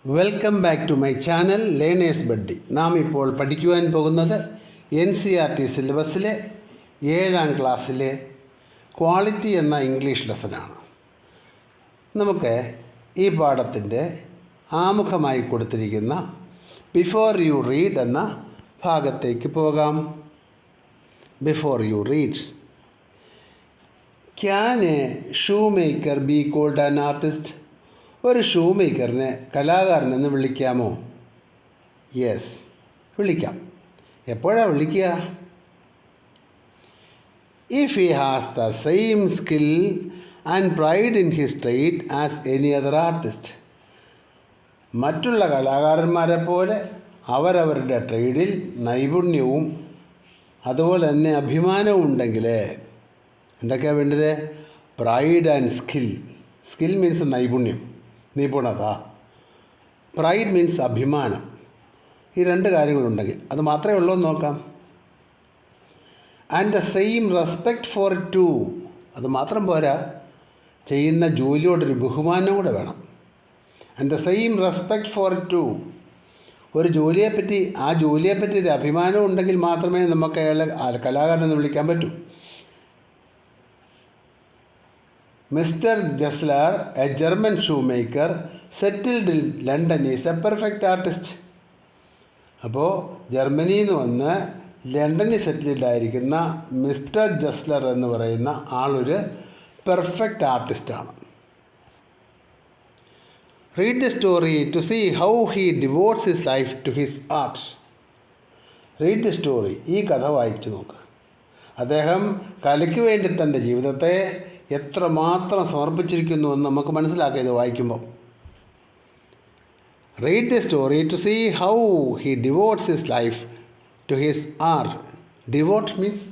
Welcome back to my channel learners buddy. നാം ഇപ്പോൾ പഠിക്കുവാൻ പോകുന്നത് NCERT സിലബസിലെ 7ാം ക്ലാസ്സിലെ ക്വാളിറ്റി എന്ന ഇംഗ്ലീഷ് ലെസനാണ്. നമുക്ക് ഈ പാഠത്തിൻ്റെ ആമുഖമായി കൊടുത്തിരിക്കുന്ന ബിഫോർ യു റീഡ് എന്ന ഭാഗത്തേക്ക് പോകാം. Before you read. Can a shoe maker be called an artist? ഒരു ഷൂ മേക്കറിനെ കലാകാരനെന്ന് വിളിക്കാമോ? യെസ്, വിളിക്കാം. എപ്പോഴാണ് വിളിക്കുക? If he has the same skill and pride in his trade as any other artist. മറ്റുള്ള കലാകാരന്മാരെ പോലെ അവരവരുടെ ട്രേഡിൽ നൈപുണ്യവും അതുപോലെ തന്നെ അഭിമാനവും ഉണ്ടെങ്കിൽ എന്തൊക്കെയാണ് വേണ്ടത്? Pride and skill. Skill means നൈപുണ്യം, നിപുണത. പ്രൈഡ് മീൻസ് അഭിമാനം. ഈ രണ്ട് കാര്യങ്ങളുണ്ടെങ്കിൽ അത് മാത്രമേ ഉള്ളൂ എന്ന് നോക്കാം. And the same respect for to. അത് മാത്രം പോരാ, ചെയ്യുന്ന ജോലിയോടൊരു ബഹുമാനം കൂടെ വേണം. And the same respect for to. ഒരു ജോലിയെപ്പറ്റി ഒരു അഭിമാനം ഉണ്ടെങ്കിൽ മാത്രമേ നമുക്ക് അയാളെ കലാകാരനെന്ന് വിളിക്കാൻ പറ്റൂ. Mister Gessler, a German shoe maker settled in London, is a perfect artist. അപ്പോൾ ജർമ്മനിയിൽ നിന്ന് വന്ന് ലണ്ടനിൽ സെറ്റിൽഡ് ആയിരിക്കുന്ന മിസ്റ്റർ ജസ്ലർ എന്ന് പറയുന്ന ആളൊരു പെർഫെക്റ്റ് ആർട്ടിസ്റ്റാണ്. Read the story to see how he devotes his life to his art. Read the story. ഈ കഥ വായിച്ചു നോക്ക്. അദ്ദേഹം കലയ്ക്ക് വേണ്ടി തൻ്റെ ജീവിതത്തെ എത്രമാത്രം സമർപ്പിച്ചിരിക്കുന്നുവെന്ന് നമുക്ക് മനസ്സിലാക്കാം ഇത് വായിക്കുമ്പോൾ. Read the story to see how he devotes his life to his art. Devote means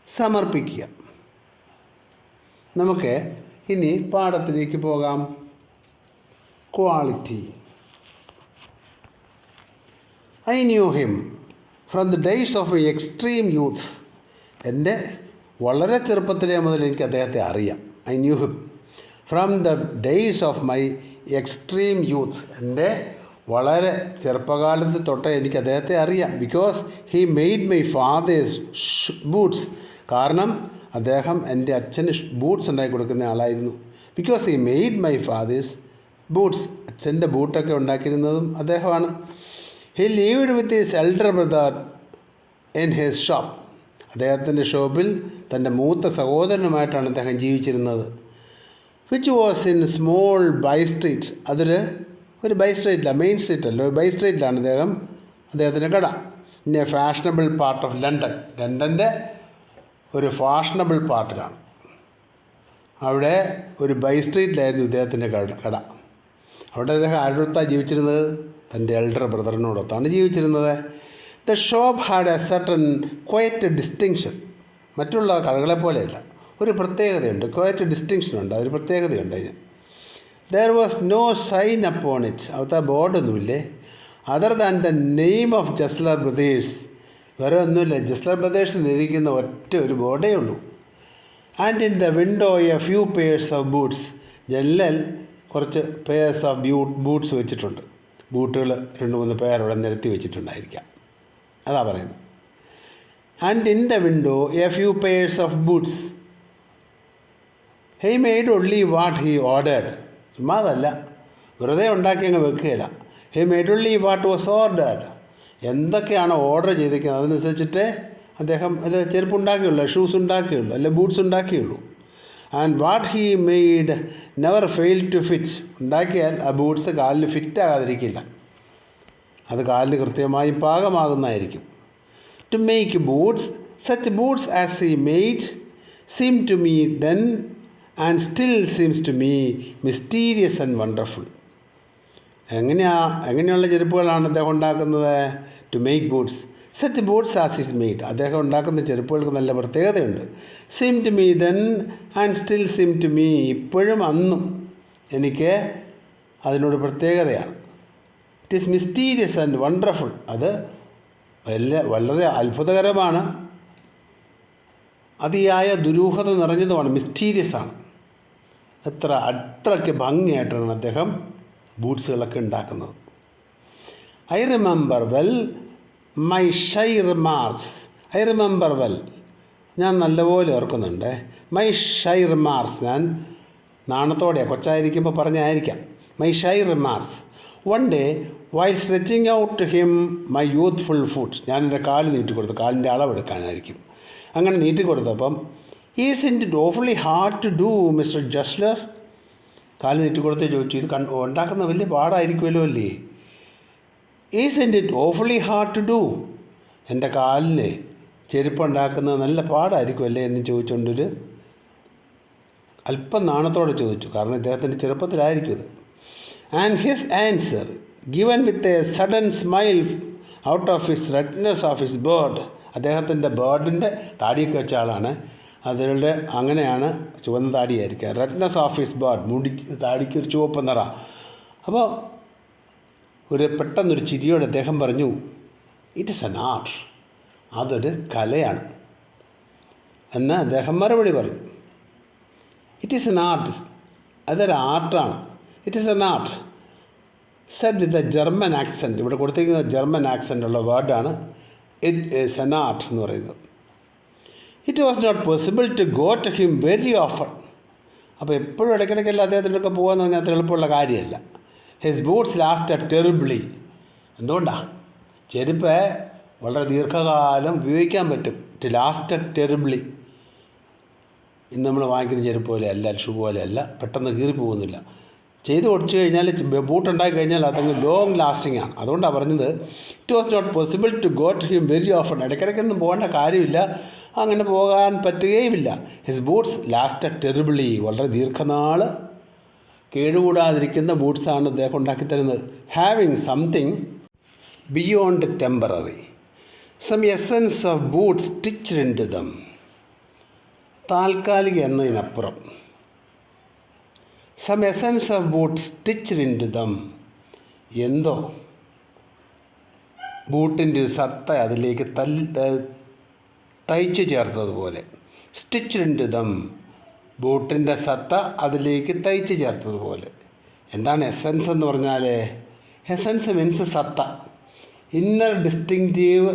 സമർപ്പിക്കുക. നമുക്ക് ഇനി പാഠത്തിലേക്ക് പോകാം. Quality. I knew him from the days of extreme youth. എൻ്റെ വളരെ ചെറുപ്പത്തിലേ മുതൽ എനിക്ക് അദ്ദേഹത്തെ അറിയാം. I knew him from the days of my extreme youth. എൻ്റെ വളരെ ചെറുപ്പകാലത്ത് തൊട്ടേ എനിക്ക് അദ്ദേഹത്തെ അറിയാം. Because he made my father's boots. കാരണം അദ്ദേഹം എൻ്റെ അച്ഛന് ബൂട്ട്സ് ഉണ്ടാക്കി കൊടുക്കുന്ന ആളായിരുന്നു. Because he made my father's boots. അച്ഛൻ്റെ ബൂട്ടൊക്കെ ഉണ്ടാക്കിയിരുന്നതും അദ്ദേഹമാണ്. He lived with his elder brother in his shop. അദ്ദേഹത്തിൻ്റെ ഷോപ്പിൽ തൻ്റെ മൂത്ത സഹോദരനുമായിട്ടാണ് അദ്ദേഹം ജീവിച്ചിരുന്നത്. Which was in small by street. ഒരു ബൈ സ്ട്രീറ്റിലാണ്, മെയിൻ സ്ട്രീറ്റ് അല്ല, ഒരു ബൈ സ്ട്രീറ്റിലാണ് അദ്ദേഹത്തിൻ്റെ കട. In a fashionable part of London. ലണ്ടൻ്റെ ഒരു ഫാഷനബിൾ പാർട്ടിലാണ്. അവിടെ ഒരു ബൈ സ്ട്രീറ്റിലായിരുന്നു ഇദ്ദേഹത്തിൻ്റെ കട. അവിടെ അദ്ദേഹം ആരോടൊത്താണ് ജീവിച്ചിരുന്നത്? തൻ്റെ എൽഡർ ബ്രദറിനോടൊത്താണ് ജീവിച്ചിരുന്നത്. The shop had A certain quiet distinction. മറ്റുള്ള കടകളെ പോലെയല്ല, ഒരു പ്രത്യേകതയുണ്ട്. ക്വയറ്റ് ഡിസ്റ്റിങ്ഷൻ ഉണ്ട്, അതൊരു പ്രത്യേകതയുണ്ട് അതിന്. There was no sign upon it. അവിടുത്തെ ബോർഡൊന്നുമില്ലേ, other than the name of Gessler brothers. വേറെ ഒന്നുമില്ല, ജസ്ലർ ബ്രദേഴ്സ് എന്നിരിക്കുന്ന ഒറ്റ ഒരു ബോർഡേ ഉള്ളൂ. And in the window a few pairs of boots. ജനലിൽ കുറച്ച് പെയർസ് ഓഫ് ബൂട്ട്സ് വെച്ചിട്ടുണ്ട്. ബൂട്ടുകൾ 2-3 പെയർ അവിടെ നിരത്തി വെച്ചിട്ടുണ്ടായിരിക്കാം, അതാ പറയുന്നത്. And in the window a few pairs of boots. He made only what he ordered. ചുമ്മാ അതല്ല, വെറുതെ ഉണ്ടാക്കി അങ്ങ് വെക്കുകയില്ല. He made only what was ordered. എന്തൊക്കെയാണോ ഓർഡർ ചെയ്തിരിക്കുന്നത് അതനുസരിച്ചിട്ട് അദ്ദേഹം ഇത് ചെരുപ്പ് ഉണ്ടാക്കിയുള്ളൂ, ഷൂസ് ഉണ്ടാക്കിയുള്ളൂ, അല്ലെ ബൂട്ട്സ് ഉണ്ടാക്കിയുള്ളൂ. And what he made never fail to fit. ഉണ്ടാക്കിയാൽ ആ ബൂട്ട്സ് കാലിന് ഫിറ്റാകാതിരിക്കില്ല, അത് കാലിന് കൃത്യമായും പാകമാകുന്നതായിരിക്കും. To make boots such boots as he made seam to me then and still seems to me mysterious and wonderful. എങ്ങനെയുള്ള ചെരുപ്പുകളാണ് അദ്ദേഹം ഉണ്ടാക്കുന്നത്? To make boots such boots as his made. അദ്ദേഹം ഉണ്ടാക്കുന്ന ചെരുപ്പുകൾക്ക് നല്ല പ്രത്യേകതയുണ്ട്. Seem to me then and still seem to me. ഇപ്പോഴും അന്നും എനിക്ക് അതിനോട് പ്രത്യേകതയാണ്. It is mysterious and wonderful. അത് വളരെ അത്ഭുതകരമാണ്, അതിയായ ദുരൂഹത നിറഞ്ഞതുമാണ്, മിസ്റ്റീരിയസ് ആണ്. അത്രയ്ക്ക് ഭംഗിയായിട്ടാണ് അദ്ദേഹം ബൂട്ട്സുകളൊക്കെ ഉണ്ടാക്കുന്നത്. I remember well my shy remarks. I remember well, ഞാൻ നല്ലപോലെ ഓർക്കുന്നുണ്ട്. മൈ ഷൈ റിമാർക്സ്, ഞാൻ നാണത്തോടെയാണ്, കൊച്ചായിരിക്കുമ്പോൾ പറഞ്ഞായിരിക്കാം. My shy remarks. One day while stretching out to him my youthful foot, ഞാൻ എൻ്റെ കാല് നീട്ടിക്കൊടുത്തു, കാലിൻ്റെ അളവെടുക്കാനായിരിക്കും. അങ്ങനെ നീട്ടിക്കൊടുത്തപ്പം, isn't it awfully hard to do mister Gessler. കാല് നീട്ടിക്കൊടുത്ത് ചോദിച്ചു, ഇത് ഉണ്ടാക്കുന്ന വലിയ പാടായിരിക്കുമല്ലോ അല്ലേ? Isn't it awfully hard to do, എൻ്റെ കാലിന് ചെരുപ്പുണ്ടാക്കുന്നത് നല്ല പാടായിരിക്കുമല്ലേ എന്ന് ചോദിച്ചുകൊണ്ടൊരു അല്പം നാണത്തോടെ ചോദിച്ചു. കാരണം ഇദ്ദേഹത്തിൻ്റെ ചെറുപ്പത്തിലായിരിക്കും ഇത്. And his answer given with a sudden smile out of his redness of his bird. അദ്ദേഹത്തിൻ്റെ ബേർഡിൻ്റെ താടിയൊക്കെ വെച്ച ആളാണ്. അതിൻ്റെ അങ്ങനെയാണ് ചുവന്ന താടിയായിരിക്കുക. റെഡ്നെസ് ഓഫ് ഹിസ് ബേർഡ്, മുടി താടിക്ക് ഒരു ചുവപ്പ് നിറ. അപ്പോൾ പെട്ടെന്നൊരു ചിരിയോടെ അദ്ദേഹം പറഞ്ഞു, ഇറ്റ് ഇസ് എൻ ആർട്ട്, അതൊരു കലയാണ് എന്ന് അദ്ദേഹം മറുപടി പറഞ്ഞു. ഇറ്റ് ഈസ് എൻ ആർട്ട്, അതൊരു ആർട്ടാണ്. It is an art said with a German accent. ഇവിടെ കൊടുത്തിരിക്കുന്ന ജർമ്മൻ ആക്സെൻ്റ് ഉള്ള വേർഡാണ് ഇറ്റ് ഈസ് എൻ ആർട്ട് എന്ന് പറയുന്നത്. It was not possible to go to him very often. അപ്പോൾ എപ്പോഴും ഇടയ്ക്കിടയ്ക്കല്ല അദ്ദേഹത്തിൻ്റെയൊക്കെ പോകാമെന്ന് പറഞ്ഞാൽ അത്ര എളുപ്പമുള്ള കാര്യമല്ല. His boots last terribly. എന്തുകൊണ്ടാണ്? ചെരുപ്പ് വളരെ ദീർഘകാലം ഉപയോഗിക്കാൻ പറ്റും. To last terribly. ഇന്ന് നമ്മൾ വാങ്ങിക്കുന്ന ചെരുപ്പ് പോലെയല്ല, ഷൂ പോലെയല്ല, പെട്ടെന്ന് കീറി പോകുന്നില്ല. ചെയ്ത് കൊടുത്തു കഴിഞ്ഞാൽ, ബൂട്ടുണ്ടാക്കി കഴിഞ്ഞാൽ അതങ്ങ് ലോങ് ലാസ്റ്റിംഗ് ആണ്. അതുകൊണ്ടാണ് പറഞ്ഞത് it was not possible to go to him very often. ഇടയ്ക്കിടയ്ക്കൊന്നും പോകേണ്ട കാര്യമില്ല, അങ്ങനെ പോകാൻ പറ്റുകയുമില്ല. His boots last terribly. വളരെ ദീർഘനാൾ കേടുകൂടാതിരിക്കുന്ന ബൂട്ട്സാണ് അദ്ദേഹം ഉണ്ടാക്കിത്തരുന്നത്. Having something beyond temporary, some essence of boots stitched into them. താൽക്കാലിക എന്നതിനപ്പുറം some essence of boots stitched into them, എന്തോ ബൂട്ടിൻ്റെ ഒരു സത്ത അതിലേക്ക് തയ്ച്ചു ചേർത്തതുപോലെ. സ്റ്റിച്ച്ഡ് ഇൻ ടു ദം, ബൂട്ടിൻ്റെ സത്ത അതിലേക്ക് തയ്ച്ചു ചേർത്തതുപോലെ. എന്താണ് എസൻസ് എന്ന് പറഞ്ഞാൽ? എസൻസ് മീൻസ് സത്ത, inner distinctive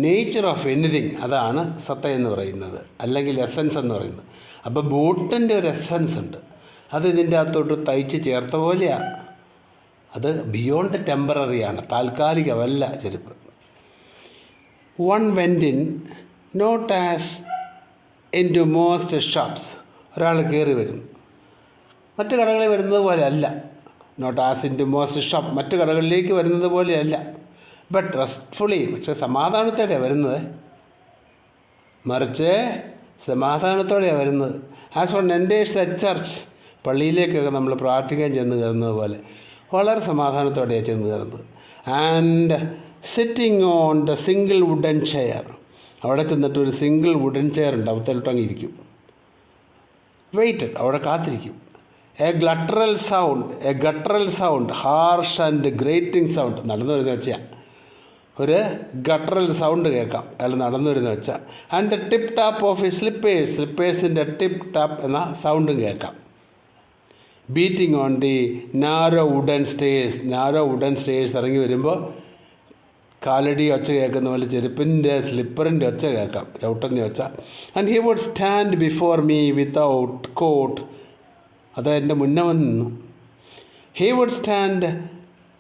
nature of anything, അതാണ് സത്ത എന്ന് പറയുന്നത്, അല്ലെങ്കിൽ എസൻസ് എന്ന് പറയുന്നത്. അപ്പോൾ ബൂട്ടിൻ്റെ ഒരു എസൻസ് ഉണ്ട്, അത് ഇതിൻ്റെ അകത്തോട്ട് തയ്ച്ച് ചേർത്ത പോലെയാണ്. അത് ബിയോണ്ട് ടെമ്പററിയാണ്, താൽക്കാലികമല്ല ചെരുപ്പ്. One went in not as into most shops. ഒരാൾ കയറി വരുന്നു, മറ്റു കടകളിൽ വരുന്നത് പോലെ അല്ല. Not as into most shop, മറ്റു കടകളിലേക്ക് വരുന്നത് പോലെയല്ല. ബട്ട് റെസ്റ്റ്ഫുള്ളി, പക്ഷെ സമാധാനത്തോടെയാണ് വരുന്നത്. മറിച്ച് സമാധാനത്തോടെയാണ് വരുന്നത്. As one enters a church, പള്ളിയിലേക്കൊക്കെ നമ്മൾ പ്രാർത്ഥിക്കാൻ ചെന്ന് കയറുന്നത് പോലെ വളരെ സമാധാനത്തോടെയാണ് ചെന്ന് കയറുന്നത്. And sitting on the single wooden chair, അവിടെ ചെന്നിട്ട് ഒരു സിംഗിൾ വുഡൻ ചെയർ ഉണ്ട്, അവത്തിലിട്ടങ്ങിരിക്കും. വെയിറ്റ്, അവിടെ കാത്തിരിക്കും. A guttural sound harsh and grating sound, നടന്നു വരുന്ന വെച്ചാൽ ഒരു ഗട്ടറൽ സൗണ്ട് കേൾക്കാം അയാൾ നടന്നു വരുന്ന വെച്ചാൽ. And the tip tap of his സ്ലിപ്പേഴ്സിൻ്റെ ടിപ്പ് ടാപ്പ് എന്ന സൗണ്ടും കേൾക്കാം. Beating on the narrow wooden stairs ഇറങ്ങി വരുമ്പോൾ കാലടി ഒച്ച കേൾക്കുന്ന പോലെ ചെരുപ്പിൻ്റെ സ്ലിപ്പറിൻ്റെ ഒച്ച കേൾക്കാം, ചവിട്ടുന്ന ഒച്ച. And he would stand before me without coat, അത് എൻ്റെ മുന്നേ വന്നു. He would stand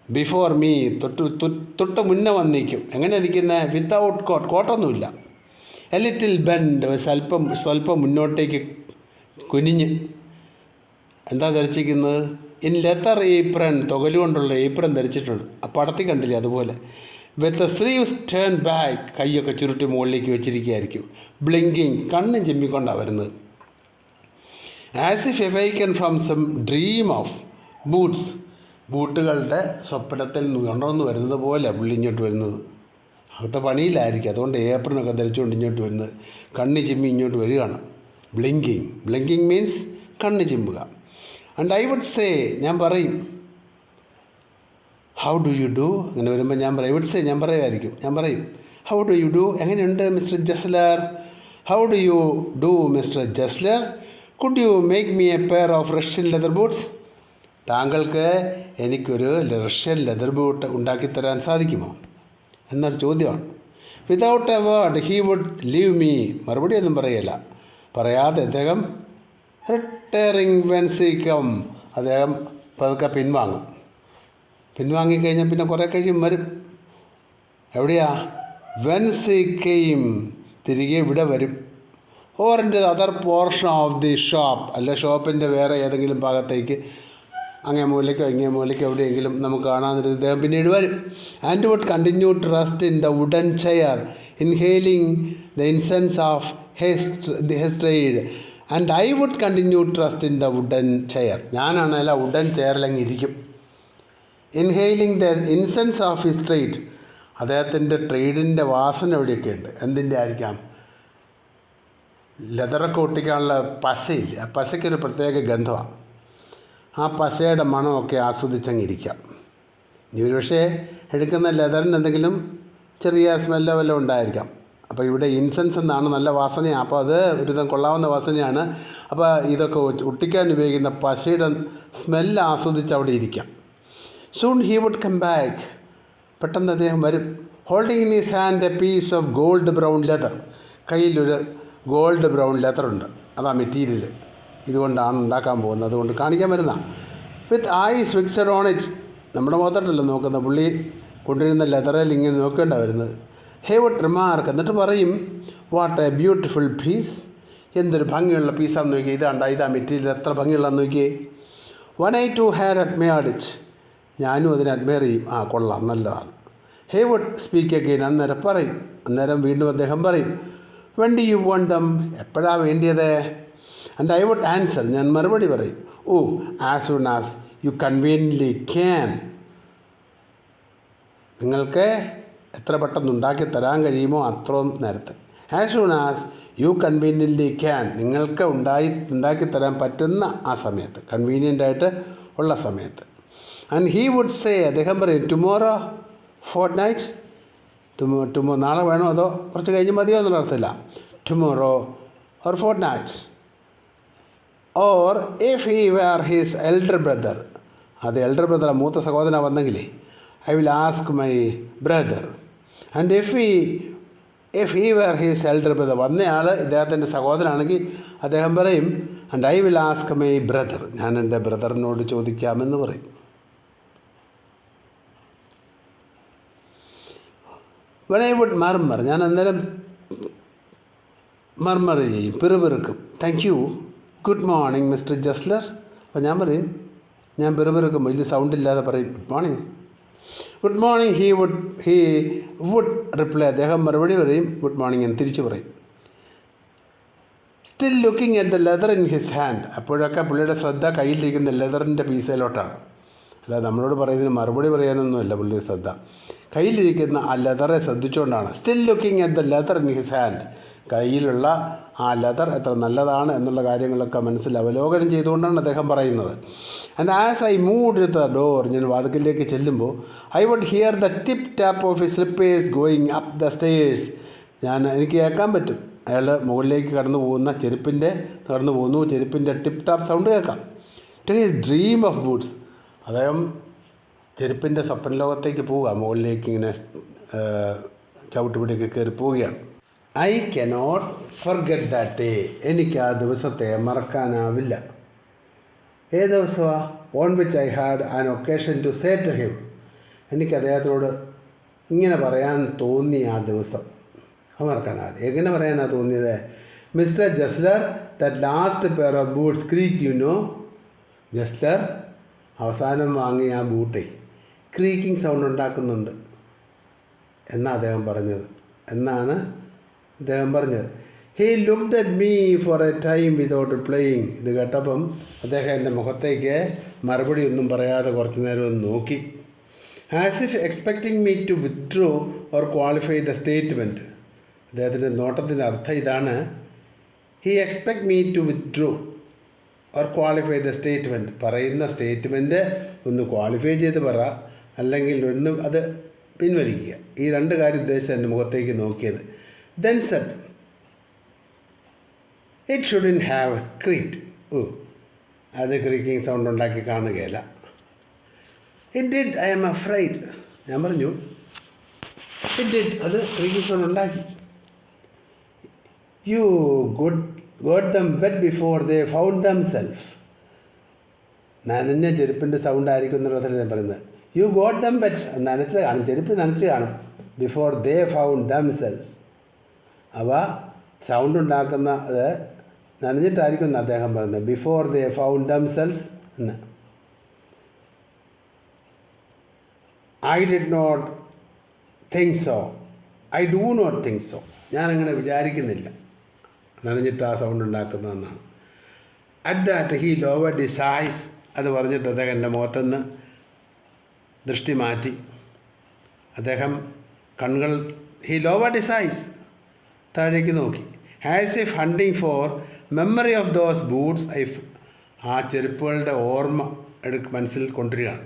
before me, തൊട്ട് മുന്നേ വന്നിരിക്കും. എങ്ങനെ ഇരിക്കുന്നത്? വിത്തൗട്ട് കോട്ട്, കോട്ടൊന്നുമില്ല. എ ലിറ്റിൽ ബെൻഡ്, സ്വല്പം മുന്നോട്ടേക്ക് കുനിഞ്ഞ്. എന്താ ധരിച്ചിരിക്കുന്നത്? ഇൻ ലെതർ ഏപ്രൺ, തൊകല് കൊണ്ടുള്ള ഏപ്രൺ ധരിച്ചിട്ടുണ്ട്. ആ പടത്തിൽ കണ്ടില്ലേ അതുപോലെ. വിത്ത് സ്ലീവ്സ് ടേൺ ബാക്ക്, കൈയൊക്കെ ചുരുട്ടി മുകളിലേക്ക് വെച്ചിരിക്കുകയായിരിക്കും. ബ്ലിങ്കിങ്, കണ്ണും ചിമ്മിക്കൊണ്ടാണ് വരുന്നത്. As if awaken from some dream of boots, ബൂട്ടുകളുടെ സ്വപ്നത്തിൽ ഉണർന്നു വരുന്നത് പോലെ പുള്ളി ഇങ്ങോട്ട് വരുന്നത്. അകത്തെ പണിയിലായിരിക്കും, അതുകൊണ്ട് ഏപ്രിനൊക്കെ ധരിച്ചുകൊണ്ട് ഇങ്ങോട്ട് വരുന്നത്. കണ്ണ് ചിമ്മി ഇങ്ങോട്ട് വരികയാണ്. ബ്ലിങ്കിങ് മീൻസ് കണ്ണ് ചിമ്മുക. ആൻഡ് ഐ വുഡ് സേ, ഞാൻ പറയും, ഹൗ ഡു യു ഡു, അങ്ങനെ വരുമ്പോൾ ഞാൻ പറയും, ഐ വുഡ് സേ, ഞാൻ പറയും ഹൗ ഡു യു ഡു, എങ്ങനെയുണ്ട് mister Gessler, how do you do mister Gessler, could you make me a pair of Russian leather boots, താങ്കൾക്ക് എനിക്കൊരു റഷ്യൻ ലെതർ ബൂട്ട് ഉണ്ടാക്കിത്തരാൻ സാധിക്കുമോ എന്നൊരു ചോദ്യമാണ്. Without a word he would leave me. മറുപടി ഒന്നും പറയില്ല. പറയാതെ അദ്ദേഹം റിട്ടയറിങ് വെൻസ് ഹി കം, അദ്ദേഹം പതുക്കെ പിൻവാങ്ങിക്കഴിഞ്ഞാൽ പിന്നെ കുറേ കഴിയും വരും. എവിടെയാ? വെൻസ് ഹി കെയിം, തിരികെ ഇവിടെ വരും. Or in the other portion of the shop, അല്ല ഷോപ്പിൻ്റെ വേറെ ഏതെങ്കിലും ഭാഗത്തേക്ക്, അങ്ങേ മൂലയ്ക്കോ ഇങ്ങേ മൂലയ്ക്കോ എവിടെയെങ്കിലും നമുക്ക് കാണാമെന്നൊരു ഇദ്ദേഹം പിന്നീട് വരും. And would continue to rest in the wooden chair inhaling the incense of his trade and I would continue to rest in the wooden chair. ഞാനാണേൽ ആ വുഡൻ ചെയറിലങ്ങ് ഇരിക്കും. Inhaling the incense of his trade, അദ്ദേഹത്തിൻ്റെ ട്രേഡിൻ്റെ വാസന എവിടെയൊക്കെ ഉണ്ട്. എന്തിൻ്റെ ആയിരിക്കാം? ലെതറൊക്കെ ഒട്ടിക്കാനുള്ള പശയില്ല, ആ പശയ്ക്കൊരു പ്രത്യേക ഗന്ധമാണ്. ആ പശയുടെ മണമൊക്കെ ആസ്വദിച്ചങ്ങിരിക്കാം. ഇനി ഒരു പക്ഷേ എടുക്കുന്ന ലെതറിന് എന്തെങ്കിലും ചെറിയ സ്മെല്ലോ വല്ലതും ഉണ്ടായിരിക്കാം. അപ്പോൾ ഇവിടെ ഇൻസെൻസ് എന്നാണ്, നല്ല വാസനയാണ്. അപ്പോൾ അത് ഒരുവിധം കൊള്ളാവുന്ന വാസനയാണ്. അപ്പോൾ ഇതൊക്കെ ഒട്ടിക്കാൻ ഉപയോഗിക്കുന്ന പശയുടെ സ്മെല്ല് ആസ്വദിച്ച് അവിടെ ഇരിക്കാം. Soon he would come back, പെട്ടെന്ന് അദ്ദേഹം വരും. Holding in his hand a piece of gold brown leather, കയ്യിലൊരു ഗോൾഡ് ബ്രൗൺ ലെതറുണ്ട്, അതാ മെറ്റീരിയൽ, ഇതുകൊണ്ടാണ് ഉണ്ടാക്കാൻ പോകുന്നത്, അതുകൊണ്ട് കാണിക്കാൻ വരുന്ന. With eyes fixed on it, നമ്മുടെ മുഖത്തോട്ടല്ലോ നോക്കുന്നത്, പുള്ളി കൊണ്ടുവരുന്ന ലെതറിൽ ഇങ്ങനെ നോക്കേണ്ട വരുന്നത്. ഹേ വുഡ് റിമാർക്ക്, എന്നിട്ട് പറയും, വാട്ട് എ ബ്യൂട്ടിഫുൾ പീസ്, എന്തൊരു ഭംഗിയുള്ള പീസാന്ന് നോക്കിയേ, ഇതാ മെറ്റീരിയൽ എത്ര ഭംഗിയുള്ളതെന്ന് നോക്കിയേ. One I too had admired it, ഞാനും അതിനെ അഡ്മയർ ചെയ്യും, ആ കൊള്ളാം നല്ലതാണ്. ഹേ വുഡ് സ്പീക്ക് അഗെയിൻ, അന്നേരം വീണ്ടും അദ്ദേഹം പറയും, when do you want them, എപ്പോഴാണ് വേണ്ടിയത്? ആൻഡ് ഐ വുഡ് ആൻസർ, ഞാൻ മറുപടി പറയും, oh as soon as you conveniently can, നിങ്ങൾക്ക് എത്ര പെട്ടെന്ന് ഉണ്ടാക്കി തരാൻ കഴിയുമോ അത്രയും നേരത്തെ. As soon as you conveniently can, നിങ്ങൾക്ക് ഉണ്ടാക്കി തരാൻ പറ്റുന്ന ആ സമയത്ത്, കൺവീനിയൻ്റായിട്ട് ഉള്ള സമയത്ത്. ആൻഡ് ഹീ വുഡ് സേ, അദ്ദേഹം പറയും, ടുമോറോ ഫോർട്ട് നൈറ്റ്, നാളെ വേണോ അതോ കുറച്ച് കഴിഞ്ഞ് മതിയോ എന്നുള്ള അർത്ഥമില്ല. Tomorrow or fortnight. Or if he were his elder brother, അത് എൽഡർ ബ്രദർ മൂത്ത സഹോദരൻ വന്നെങ്കിലേ, I will ask my brother. And if he were his elder brother, വന്നയാൾ ഇദ്ദേഹത്തിൻ്റെ സഹോദരനാണെങ്കിൽ അദ്ദേഹം പറയും, and I will ask my brother, ഞാൻ എൻ്റെ ബ്രദറിനോട് ചോദിക്കാമെന്ന് പറയും. വെൻ ഐ വുഡ് മർമർ, ഞാൻ അന്നേരം മർമർ ചെയ്യും, പിറുപിറുക്കും. Thank you, good morning mister Gessler. അപ്പോൾ ഞാൻ പറയും, ഞാൻ പിറുപിറുക്കും, വലിയ സൗണ്ട് ഇല്ലാതെ പറയും, good morning. Good morning he would reply, അദ്ദേഹം മറുപടി പറയും, ഗുഡ് മോർണിംഗ് എന്ന് തിരിച്ചു പറയും. Still looking at the leather in his hand, അപ്പോഴൊക്കെ പുള്ളിയുടെ ശ്രദ്ധ കയ്യിലിരിക്കുന്ന ലെതറിൻ്റെ പീസയിലോട്ടാണ്. അല്ലാതെ നമ്മളോട് പറയുന്നതിന് മറുപടി പറയാനൊന്നുമല്ല പുള്ളിയുടെ ശ്രദ്ധ, കയ്യിലിരിക്കുന്ന ആ ലെതറെ ശ്രദ്ധിച്ചുകൊണ്ടാണ്. Still looking at the leather in his hand, കയ്യിലുള്ള ആ ലെതർ എത്ര നല്ലതാണ് എന്നുള്ള കാര്യങ്ങളൊക്കെ മനസ്സിൽ അവലോകനം ചെയ്തുകൊണ്ടാണ് അദ്ദേഹം പറയുന്നത്. And as I moved to the door, ഞാൻ വാതിക്കലേക്ക് ചെല്ലുമ്പോൾ, I would hear the tip tap of his slippers going up the stairs, എനിക്ക് കേൾക്കാൻ പറ്റും, അയാൾ മുകളിലേക്ക് കടന്നു പോകുന്നു, ചെരുപ്പിൻ്റെ ടിപ്പ് ടാപ്പ് സൗണ്ട് കേൾക്കാം. To his dream of boots, അദ്ദേഹം ചെരുപ്പിൻ്റെ സ്വപ്ന ലോകത്തേക്ക് പോവുക, മുകളിലേക്ക് ഇങ്ങനെ ചവിട്ടുപിടിയൊക്കെ കയറി പോവുകയാണ്. I cannot forget that day, എനിക്ക് ആ ദിവസത്തെ മറക്കാനാവില്ല. ഏത് ദിവസമാണ്? On which I had an occasion to say to him, എനിക്ക് അദ്ദേഹത്തോട് ഇങ്ങനെ പറയാൻ തോന്നിയ ആ ദിവസം, അത് മറക്കാനാവില്ല. എങ്ങനെ പറയാനാണ് തോന്നിയത്? Mister Gessler, that last pair of boots creak, you know. Gessler, അവസാനം വാങ്ങിയ ആ ബൂട്ടേ ക്രീക്കിംഗ് സൗണ്ട് ഉണ്ടാക്കുന്നുണ്ട് എന്നാണ് അദ്ദേഹം പറഞ്ഞത്. He looked at me for A time without റിപ്ലൈയിങ്, ഇത് കേട്ടപ്പം അദ്ദേഹം എൻ്റെ മുഖത്തേക്ക് മറുപടി ഒന്നും പറയാതെ കുറച്ച് നേരം ഒന്ന് നോക്കി. As if expecting me to withdraw or qualify the statement, അദ്ദേഹത്തിൻ്റെ നോട്ടത്തിൻ്റെ അർത്ഥം ഇതാണ്, he expect me to withdraw or qualify the statement, പറയുന്ന സ്റ്റേറ്റ്മെൻറ്റ് ഒന്ന് ക്വാളിഫൈ ചെയ്ത് പറ, അല്ലെങ്കിൽ ഒന്ന് അത് പിൻവലിക്കുക. ഈ രണ്ട് കാര്യം ഉദ്ദേശിച്ച് എൻ്റെ മുഖത്തേക്ക് നോക്കിയത്. Then said, it shouldn't have creaked, അത് ക്രീക്കിംഗ് സൗണ്ട് ഉണ്ടാക്കി കാണുകയില്ല. It did, I am afraid. ഞാൻ പറഞ്ഞു ഇറ്റ് ഡിഡ്, അത് ക്രീക്കിസോൺ ഉണ്ടാക്കി. You got them wet before they found themselves. നനഞ്ഞ ചെരുപ്പിൻ്റെ സൗണ്ട് ആയിരിക്കും എന്നുള്ളതല്ല ഞാൻ പറയുന്നത്. യു ഗോട്ട് ദം വെറ്റ്, നനച്ച് കാണും, ചെരുപ്പ് നനച്ച് കാണും. Before they found themselves, അവ സൗണ്ട് ഉണ്ടാക്കുന്ന അത് നനഞ്ഞിട്ടായിരിക്കും എന്ന് അദ്ദേഹം പറയുന്നത്. Before they found themselves എന്ന്. I did not think so, I do not think so. ഞാനങ്ങനെ വിചാരിക്കുന്നില്ല നനഞ്ഞിട്ട് ആ സൗണ്ട് ഉണ്ടാക്കുന്നതെന്നാണ്. At that he lowered his eyes. അത് പറഞ്ഞിട്ട് അദ്ദേഹം എൻ്റെ മുഖത്തുനിന്ന് ദൃഷ്ടി മാറ്റി. അദ്ദേഹം കണ്ണുകൾ, ഹി ലോവർഡ് ഹിസ് ഐസ്, താഴേക്ക് നോക്കി. As if hunting for memory of those boots. ആ ചെരുപ്പുകളുടെ ഓർമ്മ മനസ്സിൽ കൊണ്ടുവരികയാണ്.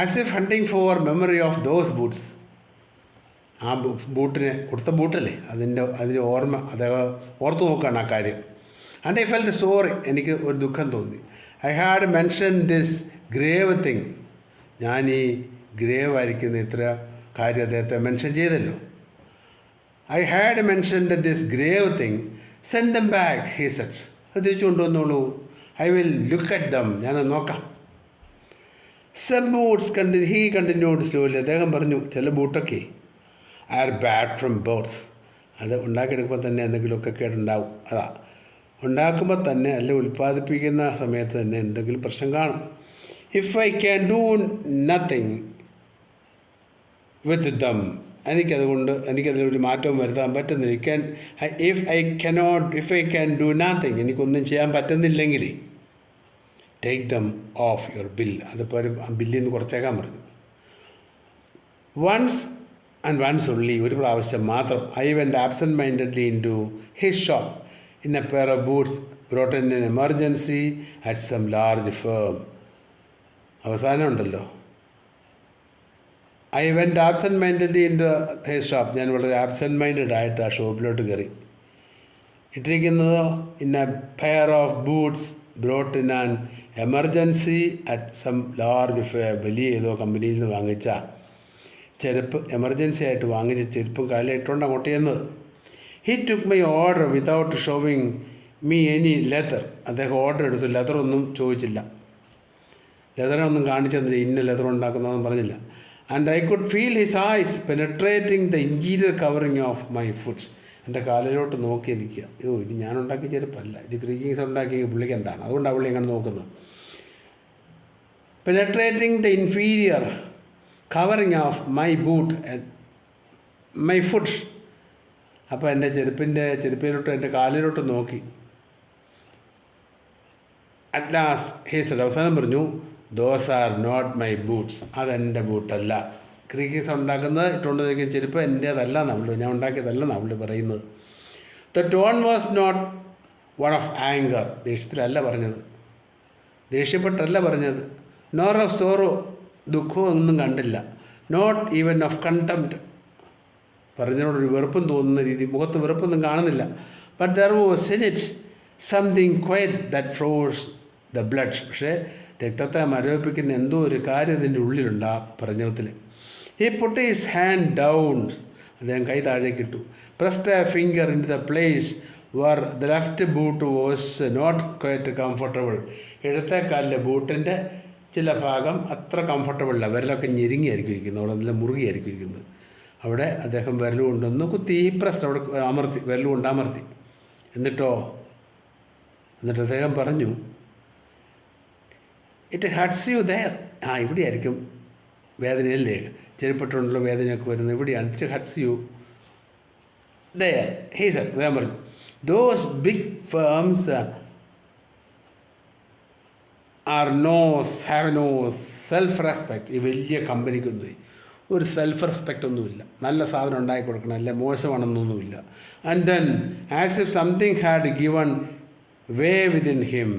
As if hunting for memory of those boots. ആ ബൂട്ടിനെ, കൊടുത്ത ബൂട്ടല്ലേ, അതിൻ്റെ ഓർമ്മ അദ്ദേഹം ഓർത്തു നോക്കുകയാണ് ആ കാര്യം. ആൻഡ് ഐ ഫെൽറ്റ് സോറി, എനിക്ക് ഒരു ദുഃഖം തോന്നി. I had mention this grave thing. ഞാൻ ഈ ഗ്രേവ് ആയിരിക്കുന്ന ഇത്ര കാര്യം അദ്ദേഹത്തെ മെൻഷൻ ചെയ്തല്ലോ. I had mentioned this grave thing, send them back he said. അത് തിരിച്ചു കൊണ്ടുവന്നോളൂ. I will look at them, ഞാനത് നോക്കാം. Some boots he continued slowly. അദ്ദേഹം പറഞ്ഞു ചില ബൂട്ടൊക്കെ ആർ ബാഡ് ഫ്രം ബർത്ത്. അത് ഉണ്ടാക്കിയെടുക്കുമ്പോൾ തന്നെ എന്തെങ്കിലുമൊക്കെ കേടുണ്ടാവും. അതാ ഉണ്ടാക്കുമ്പോൾ തന്നെ അല്ല ഉൽപ്പാദിപ്പിക്കുന്ന സമയത്ത് തന്നെ എന്തെങ്കിലും പ്രശ്നം കാണും. If I can do nothing with them, എനിക്കതിലൊരു മാറ്റവും വരുത്താൻ പറ്റുന്നില്ല. If I can do nothing, എനിക്കൊന്നും ചെയ്യാൻ പറ്റുന്നില്ലെങ്കിൽ take them off your bill. അതിപ്പോൾ ബില്ലിൽ നിന്ന് കുറച്ചേക്കാൻ പറഞ്ഞു. വൺസ് ആൻഡ് വൺസ് ഒൺലി, ഒരു പ്രാവശ്യം മാത്രം. I went absent mindedly into his shop in a pair of boots brought in an emergency at some large firm. അവസാനം ഉണ്ടല്ലോ, I went absent mindedly into his shop. ഞാൻ വളരെ absent minded ആയിട്ട് ആ ഷോപ്പിലോട്ട് കയറി. ഇട്ടിരിക്കുന്നതോ in a pair of boots brought in an emergency at some large firm. വലിയ ഏതോ കമ്പനിയിൽ നിന്ന് വാങ്ങിച്ച ചെരുപ്പ്, എമർജൻസി ആയിട്ട് വാങ്ങിച്ച ചെരുപ്പും കാലിലിട്ടുകൊണ്ട് അങ്ങോട്ട് ചെന്നത്. He took my order without showing me any leather. അദ്ദേഹം ഓർഡർ എടുത്തു, ലെതറൊന്നും ചോദിച്ചില്ല, ലെതറൊന്നും കാണിച്ചു തന്നില്ല, ഇന്ന ലെതർ ഉണ്ടാക്കുന്നതെന്ന് പറഞ്ഞില്ല. And I could feel his eyes penetrating the interior covering of my food. എൻ്റെ കാലിലോട്ട് നോക്കിയിരിക്കുക. ഇത് ഞാൻ ഉണ്ടാക്കിയ ചെരുപ്പല്ല, ഇത് ക്രീക്കിങ്സ് ഉണ്ടാക്കിയ പുള്ളിക്ക് എന്താണ്, അതുകൊണ്ടാണ് പുള്ളി അങ്ങനെ നോക്കുന്നത്. Penetrating the inferior covering of my boot my food. അപ്പോൾ എൻ്റെ ചെരുപ്പിലോട്ട് എൻ്റെ കാലിലോട്ട് നോക്കി. അറ്റ് ലാസ്റ്റ് ഹി സെഡ്, അവസാനം പറഞ്ഞു, those are not my boots. അതെൻ്റെ ബൂട്ടല്ല. ക്രീക്കീസ് ഉണ്ടാക്കുന്നത് ഇട്ടുകൊണ്ട് നിൽക്കുന്ന ചെരുപ്പ് എൻ്റേതല്ല നമ്മൾ, ഞാൻ ഉണ്ടാക്കിയതല്ല നമ്മൾ പറയുന്നത്. The tone was not one of anger. ദേഷ്യത്തിലല്ല പറഞ്ഞത്, ദേഷ്യപ്പെട്ടല്ല പറഞ്ഞത്. നോർ ഓഫ് സോറോ, ദുഃഖവും ഒന്നും കണ്ടില്ല. നോട്ട് ഈവൻ ഓഫ് കണ്ടംപ്റ്റ്, പറഞ്ഞതിനോടൊരു വെറുപ്പും തോന്നുന്ന രീതി, മുഖത്ത് വെറുപ്പൊന്നും കാണുന്നില്ല. But there was in it something quiet that froze the blood. പക്ഷേ രക്തത്തെ മരവിപ്പിക്കുന്ന എന്തോ ഒരു കാര്യം ഇതിൻ്റെ ഉള്ളിലുണ്ട് ആ പറഞ്ഞത്തിൽ. He put his hand down, അദ്ദേഹം കൈ താഴേക്കിട്ടു. Pressed a finger in the place where the left boot was not quite comfortable. ഇടത്തെ കാലിലെ ബൂട്ടിൻ്റെ ചില ഭാഗം അത്ര കംഫർട്ടബിളല്ല, വിരലൊക്കെ ഞെരുങ്ങിയായിരിക്കും ഇരിക്കുന്നത്, അവിടെ നല്ല മുറുകിയായിരിക്കും ഇരിക്കുന്നത്. അവിടെ അദ്ദേഹം വിരൽ കൊണ്ടൊന്ന് കുത്തി, പ്രസ്ഡ് അവിടെ അമർത്തി, വിരൽ കൊണ്ട് അമർത്തി. എന്നിട്ട് അദ്ദേഹം പറഞ്ഞു, ഇറ്റ് ഹർട്സ് യു ദയർ. ഇവിടെയായിരിക്കും വേദനയല്ലേ, ചെരുപ്പിട്ടുണ്ടല്ലോ വേദനയൊക്കെ വരുന്നത്, ഇവിടെയാണ്. It hurts you there. He said, അദ്ദേഹം പറഞ്ഞു, those big firms have no self respect. ഈ വലിയ കമ്പനിക്കൊന്നും ഒരു സെൽഫ് റെസ്പെക്റ്റ് ഒന്നുമില്ല. നല്ല സാധനം ഉണ്ടാക്കി കൊടുക്കണം, അല്ല മോശമാണെന്നൊന്നുമില്ല. And then as if something had given way within him.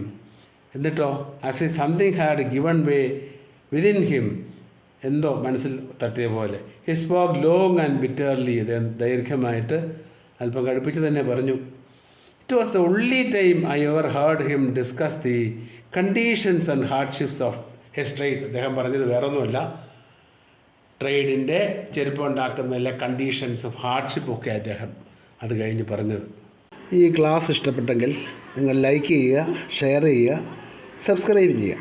എന്നിട്ടോ as if something had given way within him, എന്തോ മനസ്സിൽ തട്ടിയ പോലെ. He spoke long and bitterly. ദൈർഘ്യമായിട്ട് അല്പം കടുപ്പിച്ച് തന്നെ പറഞ്ഞു. It was the only time I ever heard him discuss the conditions and hardships of his trade. അദ്ദേഹം പറഞ്ഞത് വേറൊന്നുമല്ല, ട്രേഡിൻ്റെ ചെരുപ്പ് ഉണ്ടാക്കുന്നതിലെ കണ്ടീഷൻസും ഹാർഡ്ഷിപ്പൊക്കെ അദ്ദേഹം അത് കഴിഞ്ഞ് പറഞ്ഞത്. ഈ ക്ലാസ് ഇഷ്ടപ്പെട്ടെങ്കിൽ നിങ്ങൾ ലൈക്ക് ചെയ്യുക, ഷെയർ ചെയ്യുക, സബ്സ്ക്രൈബ് ചെയ്യുക.